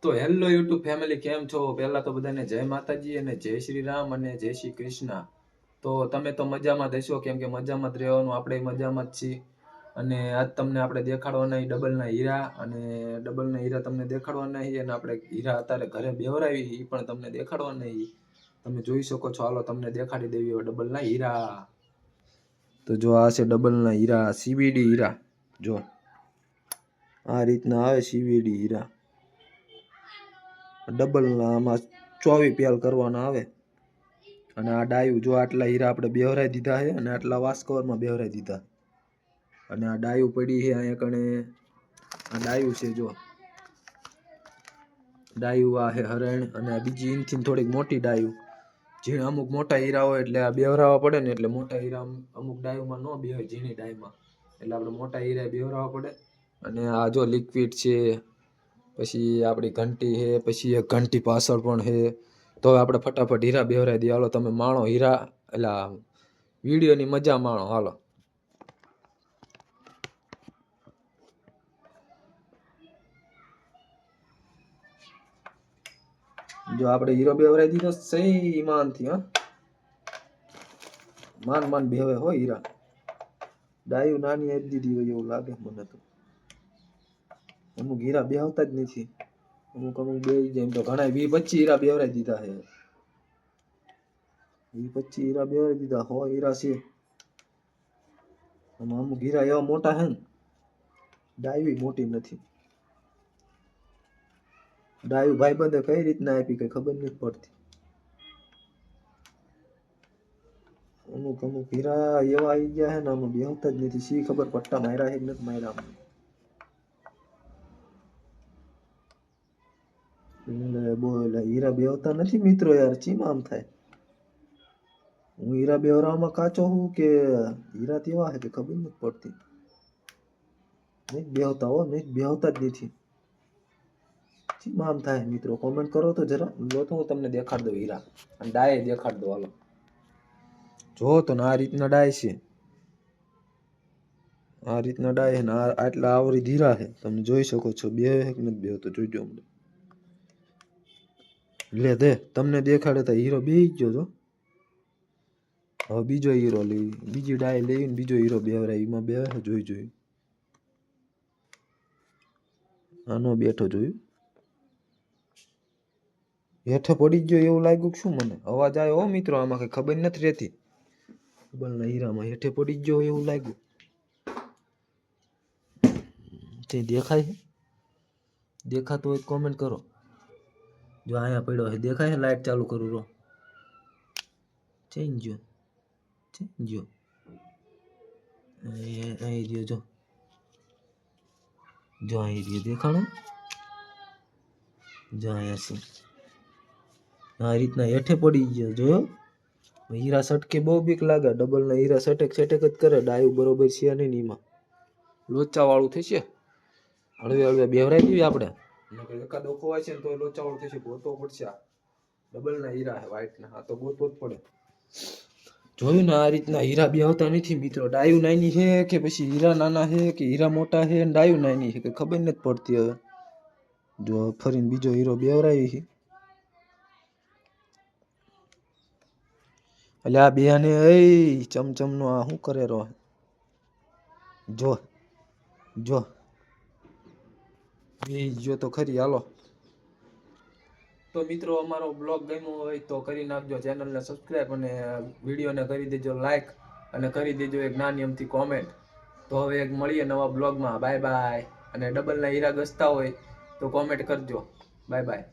તો hello YouTube family, કેમ છો? પહેલા તો બધાને જય માતાજી અને જય શ્રી રામ અને જય શ્રી કૃષ્ણ. તો તમે તો મજામાં જ હશો, કેમ કે મજામાં જ રહેવાનું, આપણે મજામાં જ છીએ. અને આજ તમને આપણે દેખાડવાના ડબલના હીરા, અને ડબલના હીરા તમને દેખાડવાના છે. અને આપણે હીરા અત્યારે ઘરે બેવરાવી એ પણ તમને દેખાડવાના. તમે જોઈ શકો છો. હાલો તમને દેખાડી દેવી ડબલના હીરા. તો જો આ છે ડબલના હીરા, સીવીડી હીરા. જો આ રીતના આવે સીવીડી હીરા. ડબલના આમાં 24 પેલ કરવાના આવે. અને આ ડાયું જો આટલા હીરા આપણે બેવરાઈ દીધા છે, અને આટલા વાસ કવરમાં બેવરાઈ દીધા. અને આ ડાયું પડી છે અહીંયા કણે. આ ડાયું છે, જો ડાયું આ છે હરણ. અને આ બીજી ઇનથી થોડીક મોટી ડાયું. જે અમુક મોટા હીરા હોય એટલે આ બેવરાવા પડે ને, એટલે મોટા હીરા અમુક ડાયુમાં ન બેવે, ઝીણી ડાયમાં. એટલે આપણે મોટા હીરા બેવરાવા પડે. અને આ જો લિક્વિડ છે, પછી આપણી ઘંટી છે, પછી એક ઘંટી પાછળ પણ છે. તો હવે આપણે ફટાફટ હીરા બેવરાઈ દઈએ. હાલો તમે માણો હીરા, એટલે વિડીયોની મજા માણો. હાલો જો આપણે હીરો બેવરાઈ દીધો સહી ઈમાનથી. માન બેવે હોય હીરા. ડાયું નાની આપી દીધી હોય એવું લાગે મને તો. અમુક હીરા બેવતા જ નથી. અમુક બેહી જાય. એમ તો ઘણા 20-25 હીરા બેવરાઈ દીધા છે. 20-25 હીરા બેવરાઈ દીધા. 100 હીરા છે. અમુક હીરા એવા મોટા છે ને, ડાયું મોટી નથી. ડાયું ભાઈબંધે કઈ રીતના આપી કઈ ખબર નથી પડતી. અમુક હીરા એવા આવી ગયા છે ને, આમાં બેહતા જ નથી. શી ખબર પટ્ટા માર્યા છે કે નથી માર્યા. હીરા બેવતા નથી મિત્રો યાર. ચીમ આમ થાય? હું હીરા બેવરાવામાં કાચો હું કે હીરા તેવા છે કે ખબર નથી પડતી. નહીં બેહતા હો, નહીં બેહતા જ નથી. ચીમ આમ થાય મિત્રો? કોમેન્ટ કરો તો જરા. લો તો હું તમને દેખાડ દઉં હીરા, અને ડાય દેખાડ દઉં. હાલો જો તો આ રીતના ડાય છે. આ રીતના ડાય છે ને આટલા આવરી હીરા છે. તમે જોઈ શકો છો. બે કે નથી બેહતો જોઈજો અમને. લે દે તમને દેખાડે તો હીરો બેહી ગયો તો. હવે બીજો હીરો લઈ, બીજી ડાય લઈને બીજો હીરો બેવરાય. એમાં બે જોઈ. આનો બેઠો જોયું. હેઠે પડી ગયો એવું લાગ્યું. શું મને અવાજ આવ્યો હો મિત્રો? આમાં કઈ ખબર નથી રહેતી. ડબલના હીરામાં હેઠે પડી ગયો એવું લાગ્યું. તે દેખાય છે? દેખાતો હોય કોમેન્ટ કરો. જો અહીંયા પડ્યો છે, દેખાય છે? લાઈટ ચાલુ કરું રો. ચેન્જ જો અહીં રહ્યો. જો અહીં રહ્યો. દેખાણો? જો અહીંયા છે. આ રીતના હેઠે પડી ગયો. જોયો? હીરા સટકે બહુ બીક લાગે. ડબલના હીરા સટક જ કરે. ડાયું બરોબર છે નહીં. એમાં લોચા વાળું થશે. હળવે બેવરાઈ દેવી આપણે. એકાદો ખોવાય છે ને તો લોચા વાળું થશે. ગોતવો પડશે. ડબલના હીરા છે વ્હાઈટના. આ તો ગોતવો જ પડે. જોયું ને? આ રીતના હીરા બેહતા નથી મિત્રો. ડાયું નાની છે કે પછી હીરા નાના છે કે હીરા મોટા છે, ડાયું નાની છે કે ખબર નથી પડતી. હવે જો ફરીને બીજો હીરો બેવરાવી છે. એટલે આ બેને ચમચમનો આ શું કરે રો? જો જો તો ખરી. હાલો તો મિત્રો, અમારો બ્લોગ ગમ્યો હોય તો કરી નાખજો ચેનલને સબસ્ક્રાઈબ, અને વિડીયોને કરી દેજો લાઈક, અને કરી દેજો એક નાની અમથી કોમેન્ટ. તો હવે એક મળીએ નવા બ્લોગમાં. Bye bye. અને ડબલના હીરા ગસતા હોય તો કોમેન્ટ કરજો. Bye bye.